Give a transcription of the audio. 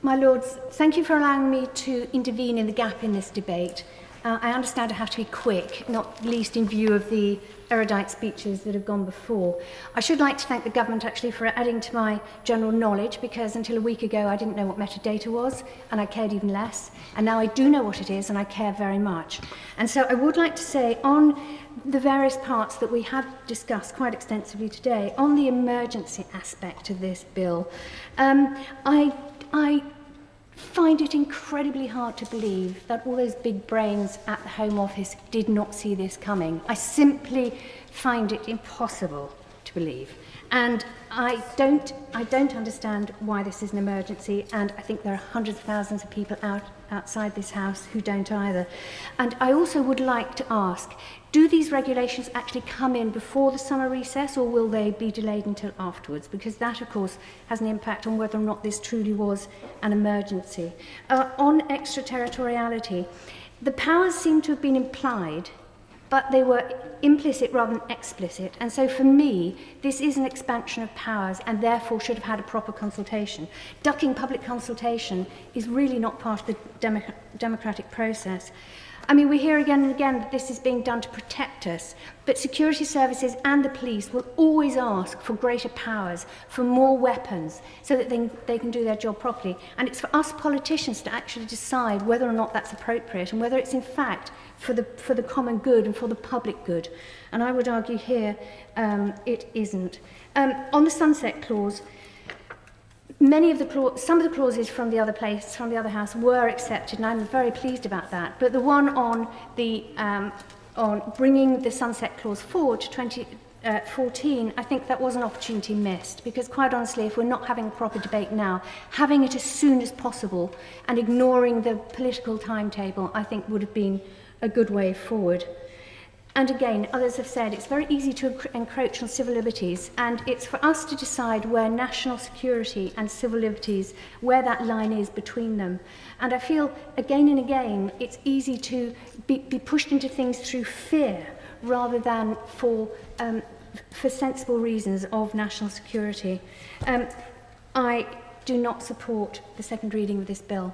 My Lords, thank you for allowing me to intervene in the gap in this debate. I understand I have to be quick, not least in view of the erudite speeches that have gone before. I should like to thank the government actually for adding to my general knowledge, because until a week ago I didn't know what metadata was and I cared even less, and now I do know what it is and I care very much. And so I would like to say, on the various parts that we have discussed quite extensively today, on the emergency aspect of this bill, I find it incredibly hard to believe that all those big brains at the Home Office did not see this coming. I simply find it impossible to believe. And I don't understand why this is an emergency, and I think there are hundreds of thousands of people outside this house who don't either. And I also would like to ask, do these regulations actually come in before the summer recess, or will they be delayed until afterwards? Because that, of course, has an impact on whether or not this truly was an emergency. On extraterritoriality, the powers seem to have been implied, but they were implicit rather than explicit. And so for me, this is an expansion of powers and therefore should have had a proper consultation. Ducking public consultation is really not part of the democratic process. I mean, we hear again and again that this is being done to protect us, but security services and the police will always ask for greater powers, for more weapons, so that they can do their job properly. And it's for us politicians to actually decide whether or not that's appropriate and whether it's in fact for the common good and for the public good. And I would argue here it isn't. On the sunset clause, some of the clauses from the other house were accepted, and I'm very pleased about that. But the one on bringing the sunset clause forward to 2014, I think that was an opportunity missed, because quite honestly, if we're not having a proper debate now, having it as soon as possible and ignoring the political timetable, I think would have been a good way forward. And again, others have said it's very easy to encroach on civil liberties, and it's for us to decide where national security and civil liberties, where that line is between them. And I feel again and again it's easy to be pushed into things through fear rather than for sensible reasons of national security. I do not support the second reading of this bill.